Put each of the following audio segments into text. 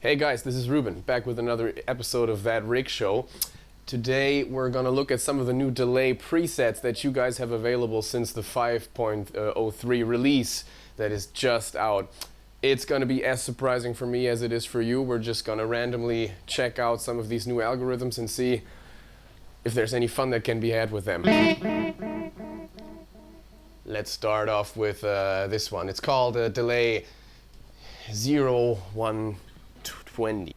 Hey guys, this is Ruben, back with another episode of That Rig Show. Today we're gonna look at some of the new delay presets that you guys have available since the 5.03 release that is just out. It's gonna be as surprising for me as it is for you. We're just gonna randomly check out some of these new algorithms and see if there's any fun that can be had with them. Let's start off with this one. It's called delay 0120.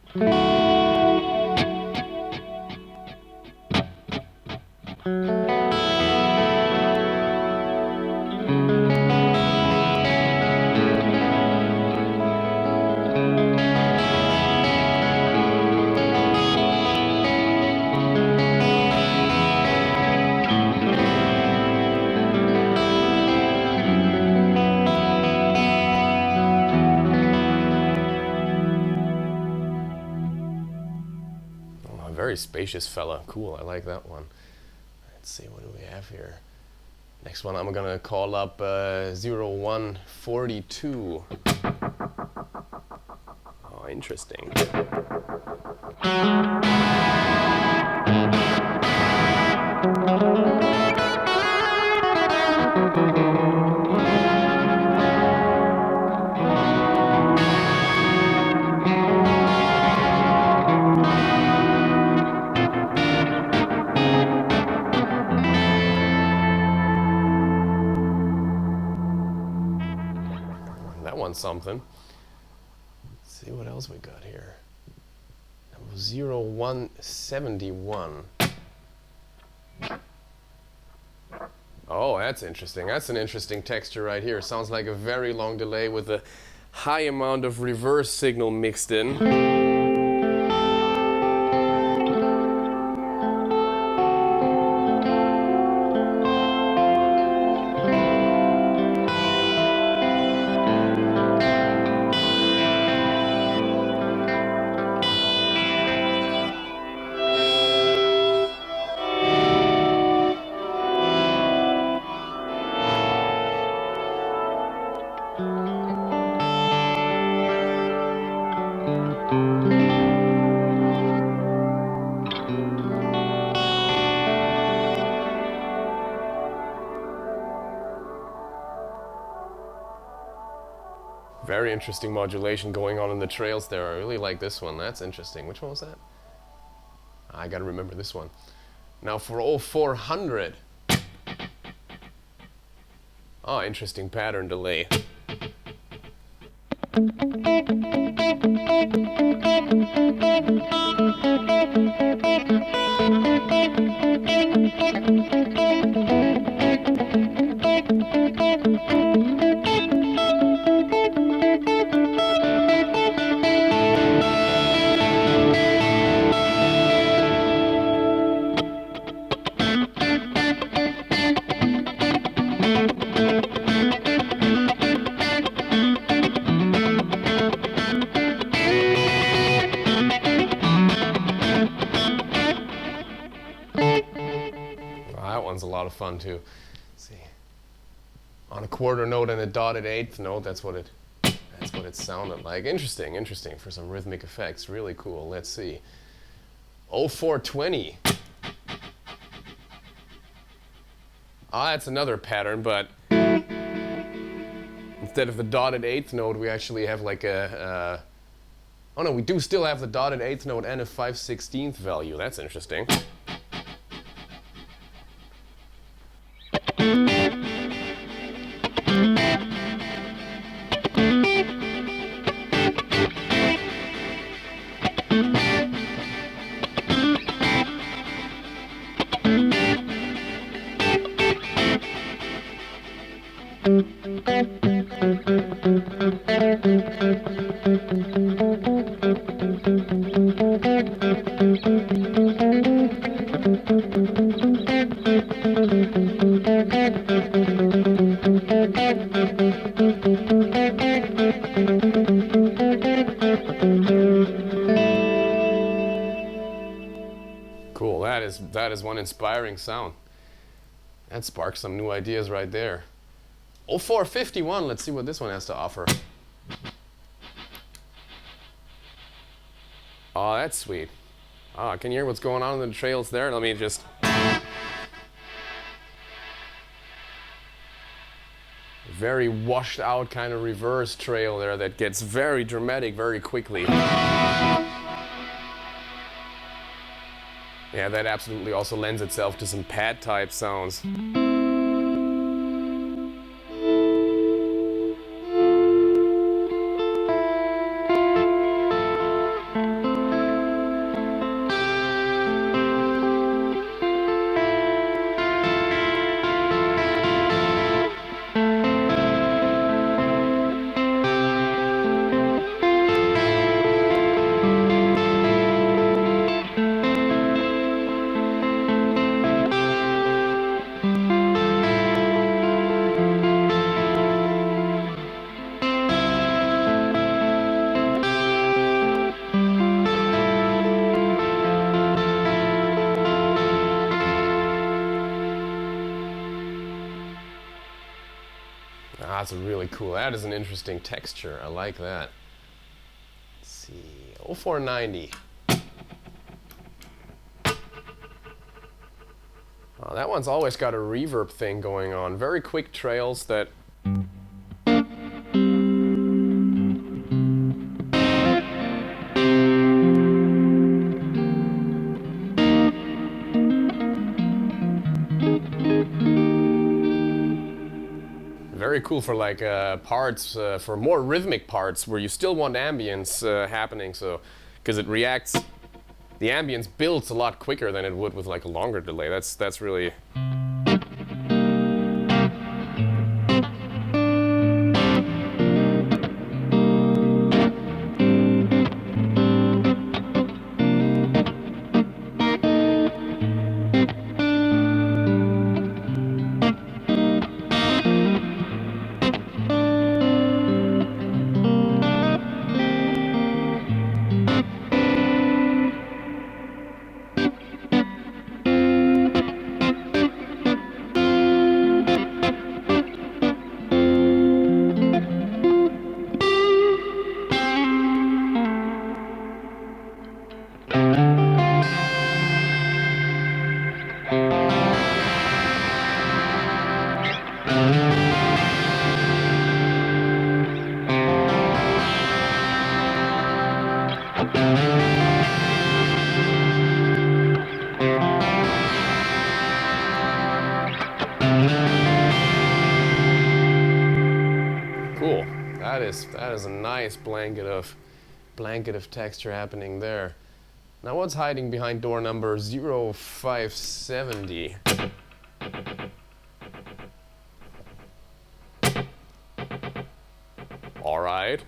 Very spacious fella. Cool, I like that one. Let's see, what do we have here? Next one I'm gonna call up 0142. Oh, interesting. That one's something. Let's see what else we got here. 0171. Oh, that's interesting. That's an interesting texture right here. Sounds like a very long delay with a high amount of reverse signal mixed in. Very interesting modulation going on in the trails there. I really like this one. That's interesting. Which one was that? I gotta remember this one. Now for 0400. Oh, interesting pattern delay. That one's a lot of fun too. Let's see, on a quarter note and a dotted eighth note, that's what it sounded like. Interesting for some rhythmic effects. Really cool. Let's see, 0420. That's another pattern, but instead of the dotted eighth note, we actually have like a oh no, we do still have the dotted eighth note and a 5/16 value. That's interesting. Cool, that is one inspiring sound. That sparks some new ideas right there. 0451, let's see what this one has to offer. Oh, that's sweet. Ah, can you hear what's going on in the trails there? Let me just... Very washed out kind of reverse trail there that gets very dramatic very quickly. Yeah, that absolutely also lends itself to some pad type sounds. Ah, that's really cool. That is an interesting texture. I like that. Let's see. 0490. Oh, that one's always got a reverb thing going on. Very quick trails that... Very cool for like parts, for more rhythmic parts where you still want ambience happening, so because it reacts, the ambience builds a lot quicker than it would with like a longer delay. That's really... Cool. That is a nice blanket of texture happening there. Now what's hiding behind door number 0570? All right.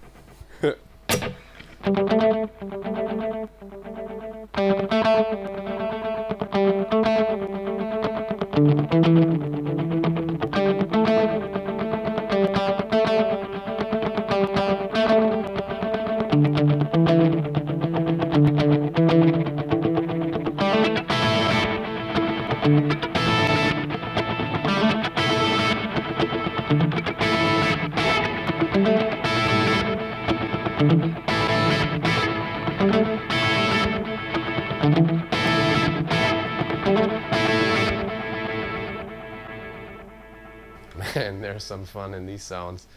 Man, there's some fun in these sounds.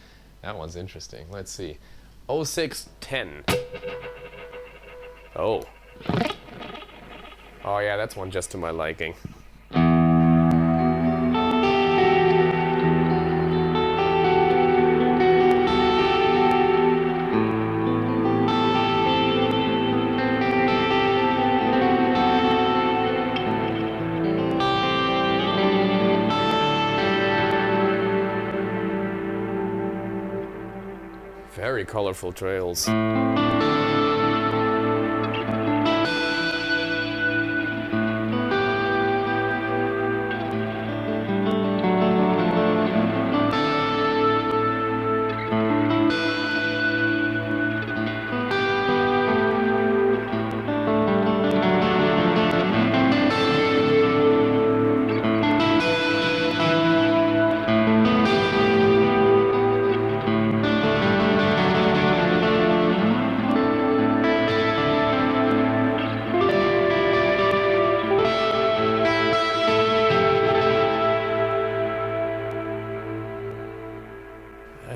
That one's interesting. Let's see. 0610. Oh. Oh yeah, that's one just to my liking. Very colorful trails.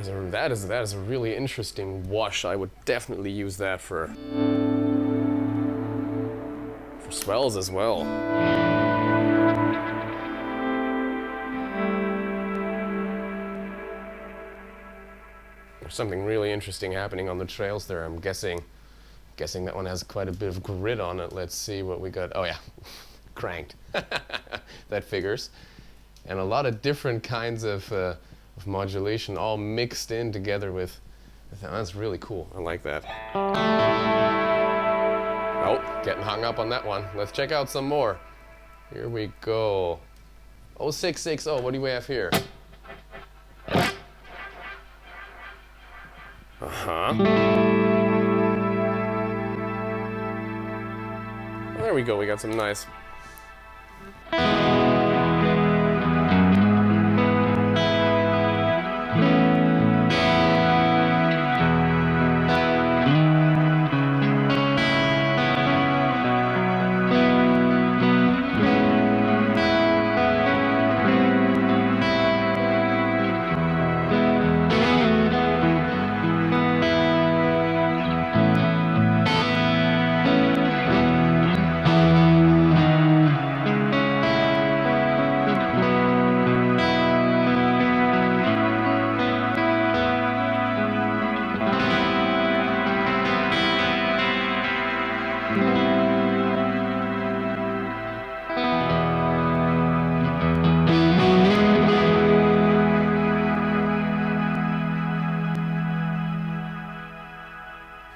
That is a really interesting wash. I would definitely use that for swells as well. There's something really interesting happening on the trails there. I'm guessing that one has quite a bit of grit on it. Let's see what we got. Oh yeah, cranked. That figures. And a lot of different kinds of modulation all mixed in together with. That's really cool. I like that. Oh, getting hung up on that one. Let's check out some more. Here we go. 0660. What do we have here? There we go. We got some nice.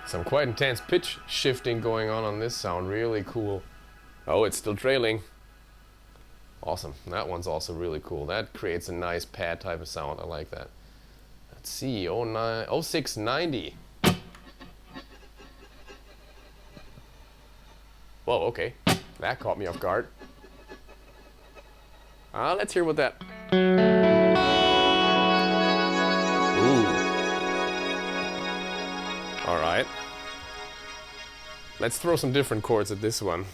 Some quite intense pitch shifting going on this sound. Really cool. Oh, it's still trailing. Awesome. That one's also really cool. That creates a nice pad type of sound. I like that. Let's see. 0690. Whoa, okay. That caught me off guard. Let's hear what that. Ooh. All right. Let's throw some different chords at this one.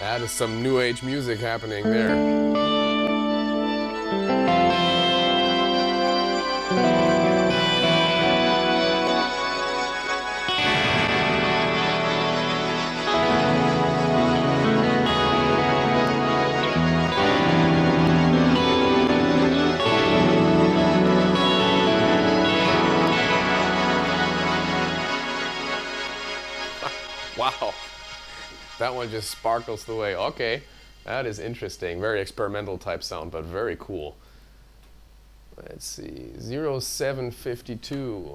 That is some new age music happening there. Wow. That one just sparkles the way. Okay, that is interesting. Very experimental type sound, but very cool. Let's see, 0752.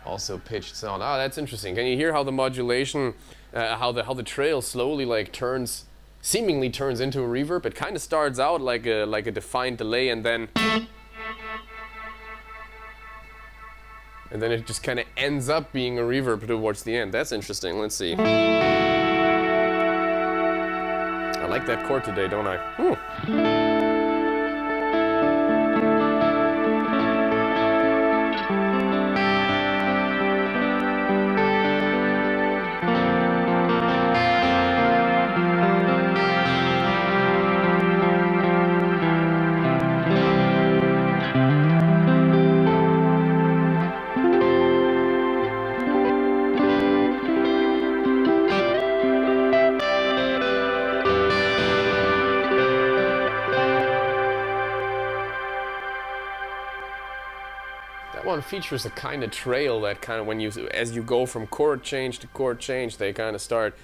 Also pitched sound. That's interesting. Can you hear how the modulation, how the trail slowly seemingly turns into a reverb? It kind of starts out like a defined delay, and then it just kind of ends up being a reverb towards the end. That's interesting. Let's see. I like that chord today, don't I? That one features a kind of trail that kind of as you go from chord change to chord change, they kind of start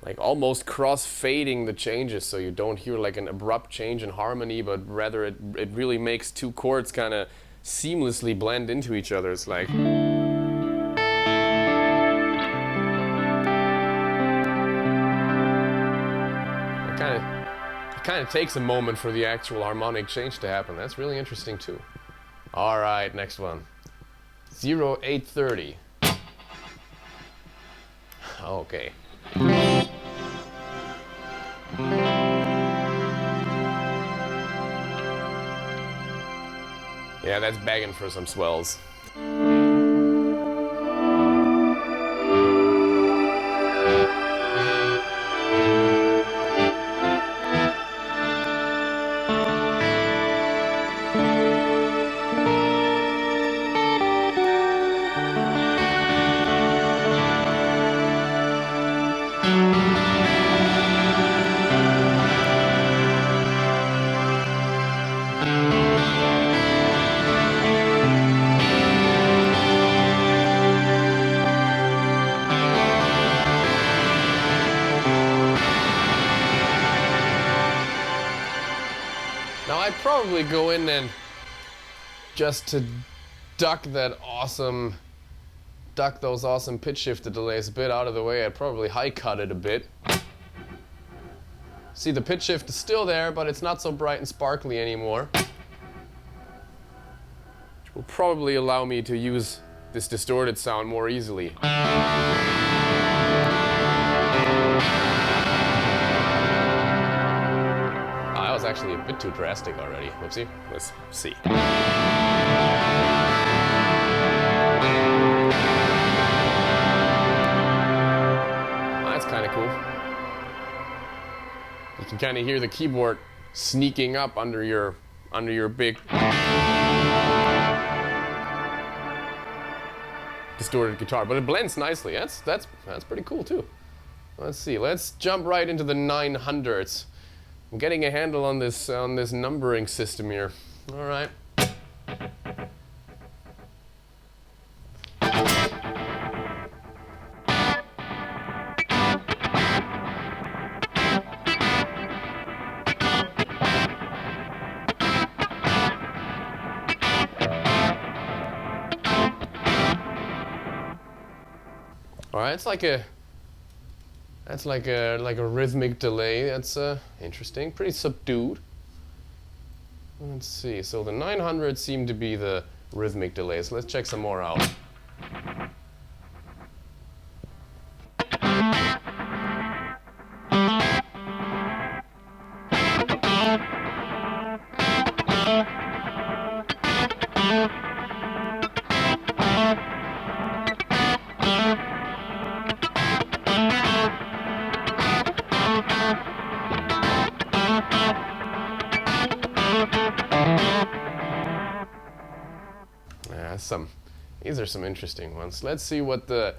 like almost cross-fading the changes, so you don't hear like an abrupt change in harmony, but rather it really makes two chords kind of seamlessly blend into each other. It's like it kind of takes a moment for the actual harmonic change to happen. That's really interesting too. All right, next one. 0830. Okay. Yeah, that's begging for some swells. Now I'd probably go in and just to duck those awesome pitch shifted delays a bit out of the way, I'd probably high cut it a bit. See, the pitch shift is still there, but it's not so bright and sparkly anymore. Which will probably allow me to use this distorted sound more easily. That was actually a bit too drastic already. Whoopsie. Let's see. That's kind of cool. You can kind of hear the keyboard sneaking up under your big distorted guitar, but it blends nicely. That's pretty cool too. Let's see. Let's jump right into the 900s. I'm getting a handle on this numbering system here. All right. All right, it's like a rhythmic delay. That's interesting, pretty subdued. Let's see. So the 900 seem to be the rhythmic delays. Let's check some more out. These are some interesting ones. Let's see what the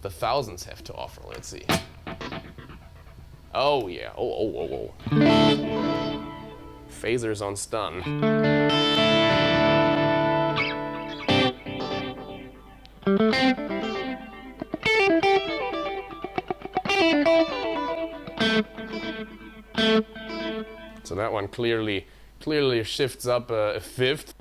thousands have to offer. Let's see. Oh yeah. Oh. Phasers on stun. So that one clearly shifts up a fifth.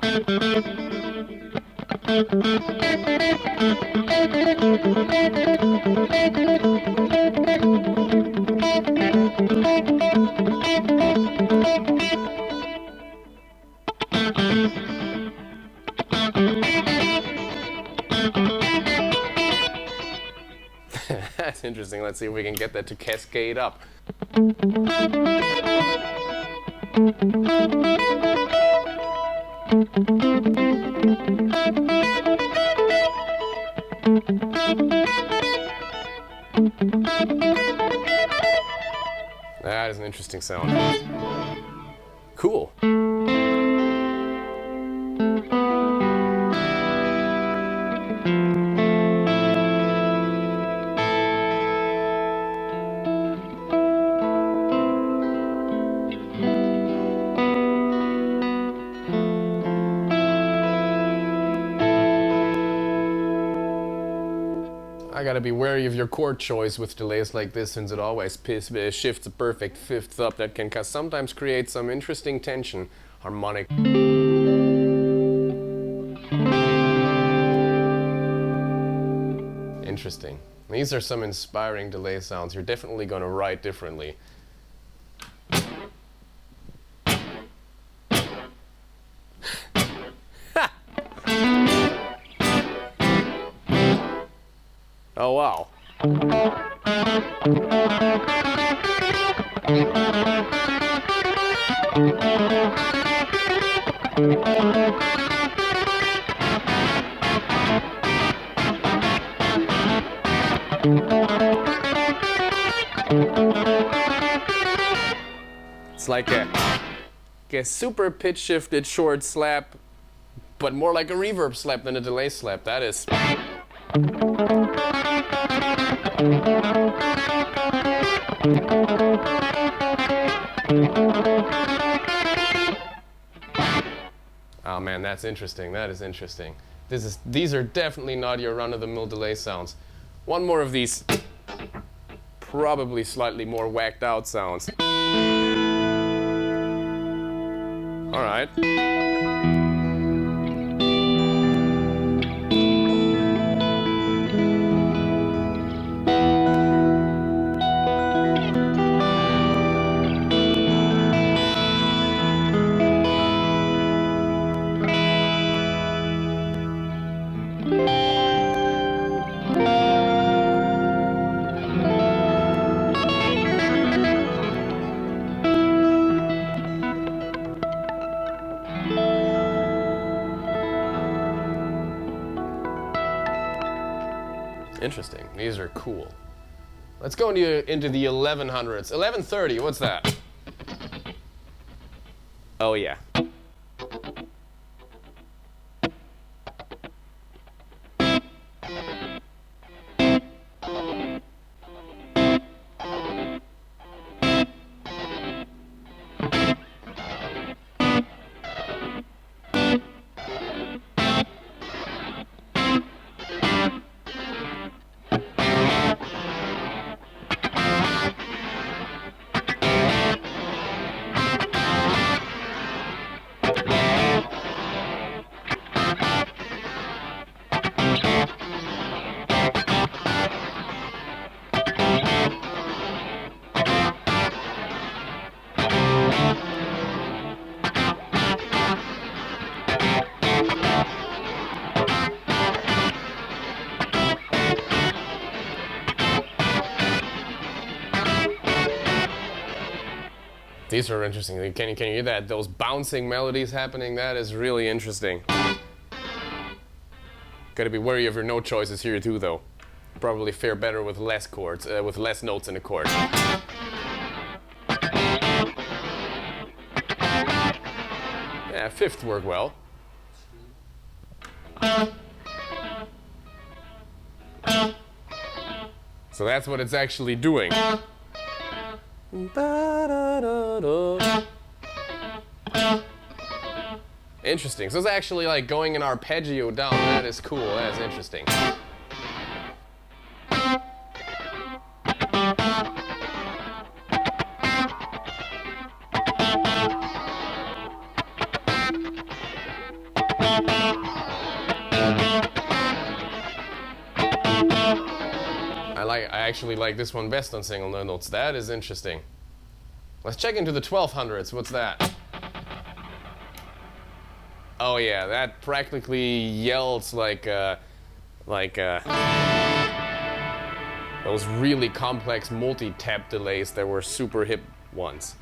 That's interesting. Let's see if we can get that to cascade up. That is an interesting sound. Cool. I gotta be wary of your chord choice with delays like this, since it always shifts a perfect fifth up that can sometimes create some interesting tension, harmonic. Interesting. These are some inspiring delay sounds. You're definitely gonna write differently. Oh wow. It's like a super pitch shifted short slap, but more like a reverb slap than a delay slap. That is. Oh man, that's interesting. That is interesting. These are definitely not your run-of-the-mill delay sounds. One more of these, probably slightly more whacked out sounds. All right. Interesting. These are cool. Let's go into the 1100s. 1130, what's that? Oh yeah. These are interesting. Can you hear that? Those bouncing melodies happening, that is really interesting. Gotta be wary of your note choices here too, though. Probably fare better with less chords, with less notes in a chord. Yeah, fifth work well. So that's what it's actually doing. Interesting. So it's actually like going an arpeggio down. That is cool. That is interesting. I actually like this one best on single notes. That is interesting. Let's check into the 1200s. What's that? Oh yeah, that practically yells like those really complex multi-tap delays that were super hip once.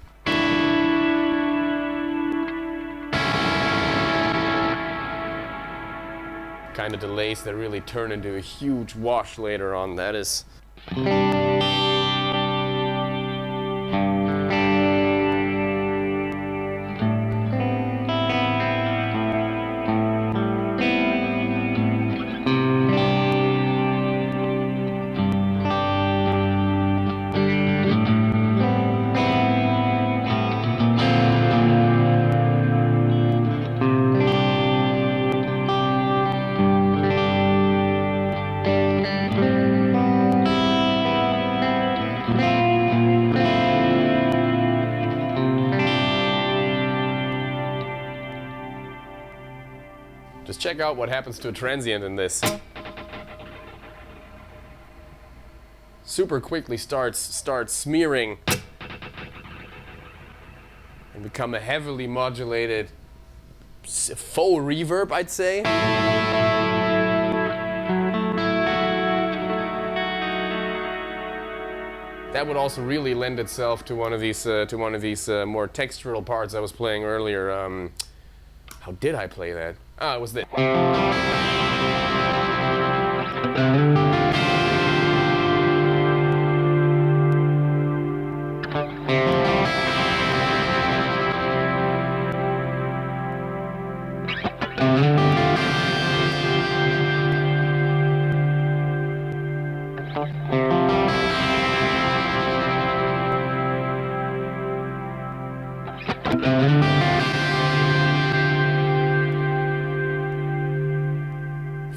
Kind of delays that really turn into a huge wash later on. That is. Just check out what happens to a transient in this. Super quickly starts smearing and become a heavily modulated faux reverb, I'd say. That would also really lend itself to one of these more textural parts I was playing earlier. How did I play that? Ah, it was this.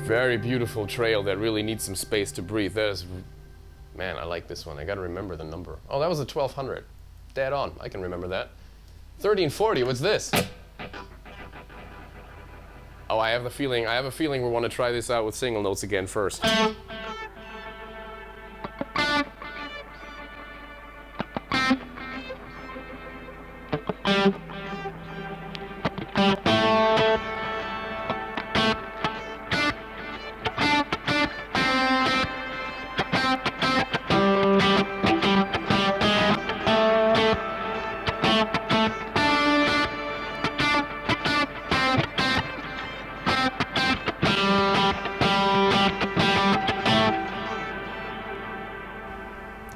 Very beautiful trail that really needs some space to breathe. That is, man, I like this one. I gotta remember the number. Oh, that was a 1200. Dead on. I can remember that. 1340. What's this? Oh, I have a feeling we want to try this out with single notes again first.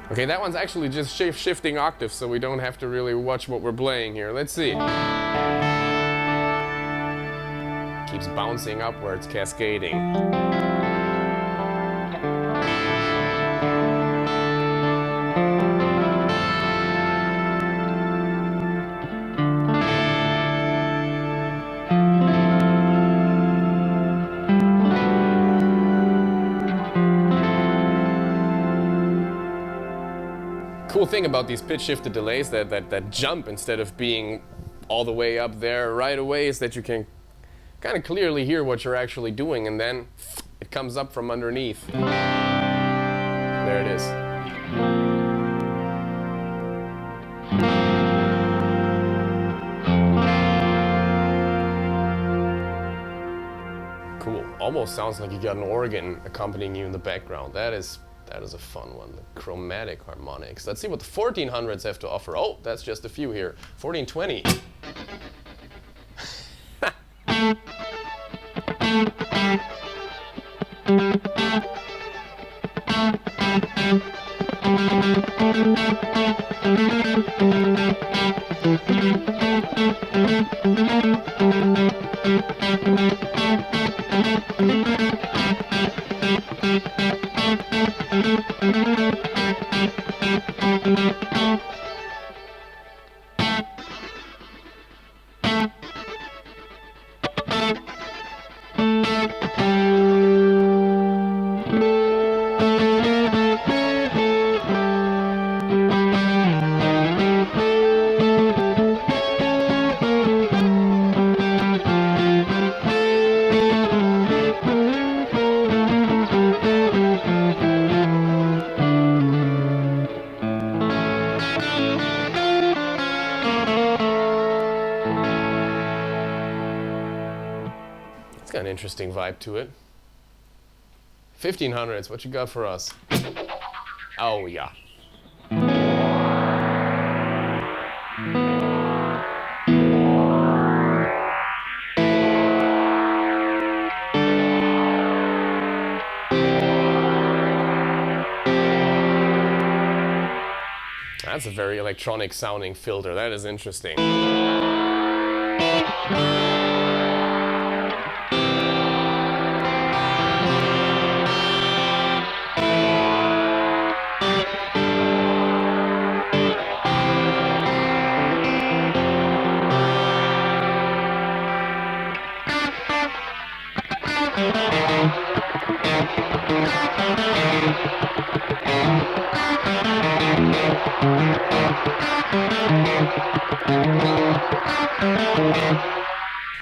Okay, that one's actually just shifting octaves, so we don't have to really watch what we're playing here. Let's see. Keeps bouncing upwards, cascading. Cool thing about these pitch shifted delays that jump instead of being all the way up there right away is that you can kind of clearly hear what you're actually doing, and then it comes up from underneath. There it is. Cool. Almost sounds like you got an organ accompanying you in the background. That is a fun one, the chromatic harmonics. Let's see what the 1400s have to offer. Oh, that's just a few here. 1420. It's got an interesting vibe to it. 1500s, what you got for us? Oh, yeah. That's a very electronic sounding filter. That is interesting.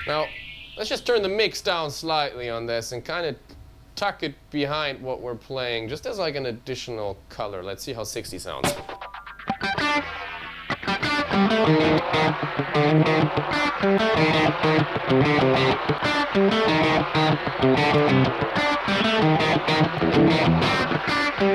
Now, let's just turn the mix down slightly on this and kind of tuck it behind what we're playing, just as like an additional color. Let's see how 60 sounds. Wow,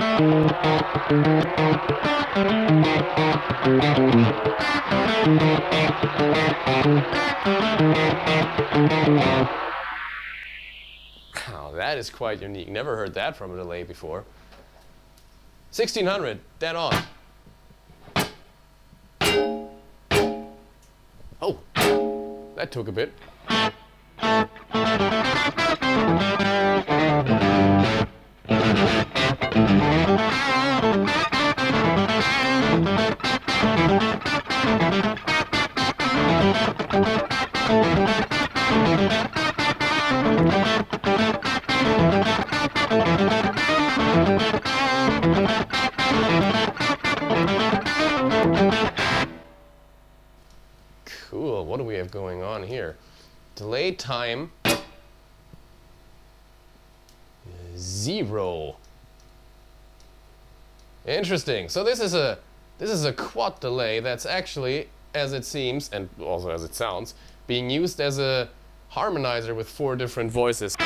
that is quite unique. Never heard that from a delay before. 1600, dead on. Oh, that took a bit. Cool, what do we have going on here? Delay time 0. Interesting. So this is a quad delay that's actually, as it seems and also as it sounds, being used as a harmonizer with 4 different voices.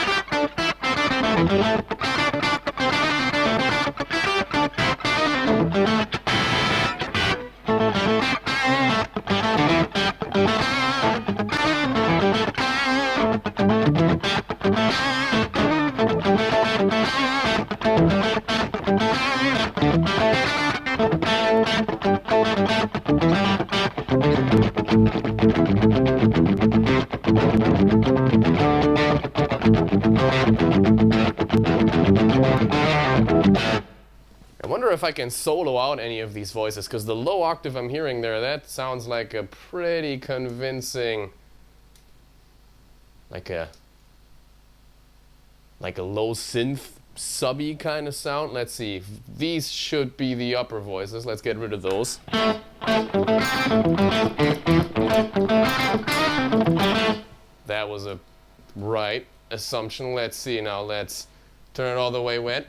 I wonder if I can solo out any of these voices, because the low octave I'm hearing there, that sounds like a pretty convincing, like a low synth subby kind of sound. Let's see, these should be the upper voices. Let's get rid of those. That was a right assumption. Let's see now, let's turn it all the way wet.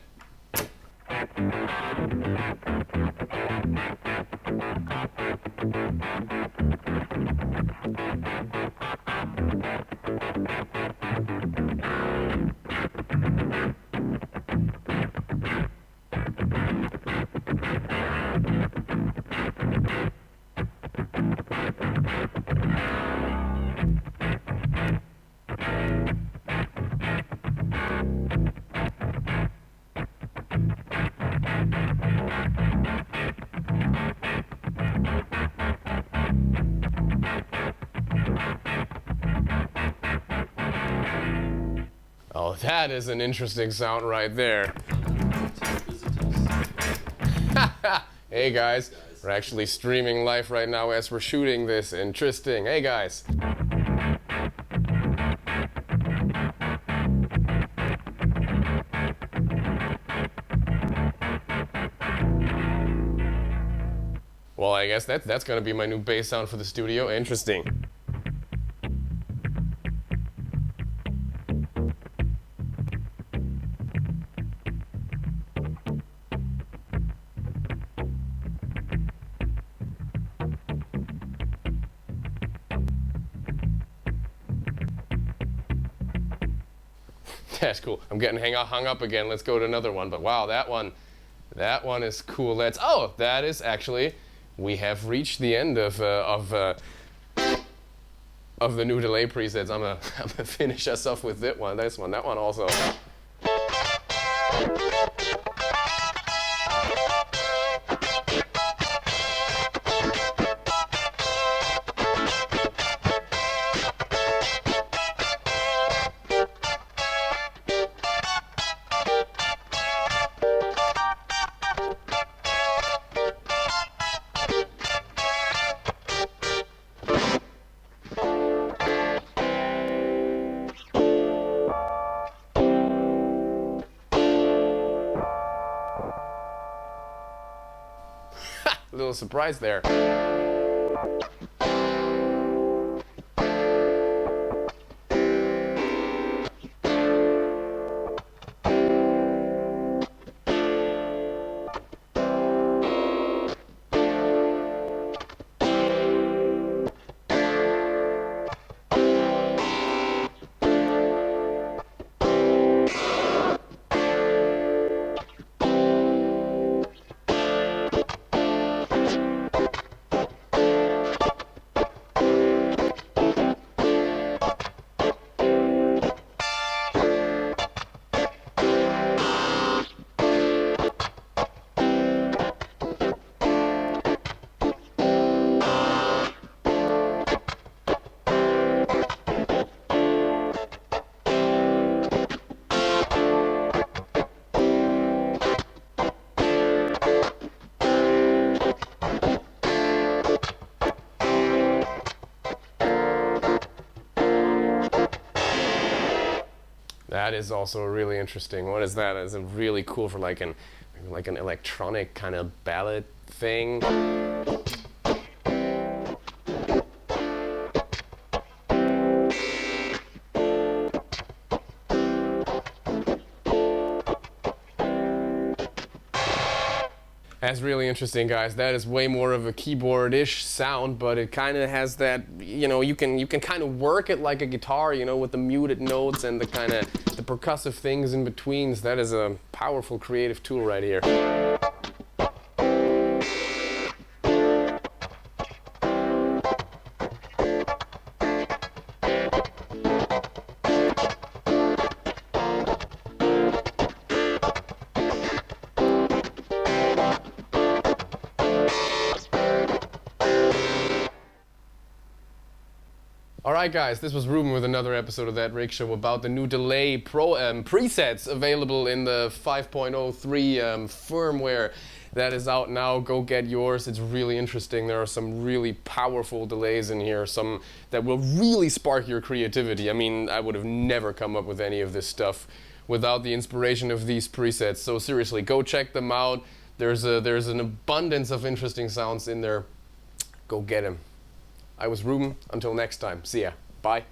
Oh, that is an interesting sound right there. Hey guys, we're actually streaming live right now as we're shooting this. Interesting. Hey guys. Well, I guess that's gonna be my new bass sound for the studio. Interesting. That's cool. I'm getting hung up again. Let's go to another one. But wow, that one is cool. That is actually, we have reached the end of the new delay presets. I'm gonna finish us off with that one. That one also. A little surprise there. That is also really interesting. What is that? Is it really cool for like an electronic kind of ballad thing? That's really interesting, guys. That is way more of a keyboard-ish sound, but it kind of has that, you can kind of work it like a guitar, with the muted notes and the kind of the percussive things in betweens. That is a powerful creative tool right here. Alright guys, this was Ruben with another episode of That Rig Show about the new delay presets available in the 5.03 firmware that is out now. Go get yours. It's really interesting. There are some really powerful delays in here, some that will really spark your creativity. I mean, I would have never come up with any of this stuff without the inspiration of these presets. So seriously, go check them out. There's an abundance of interesting sounds in there. Go get them. I was Ruben. Until next time. See ya. Bye.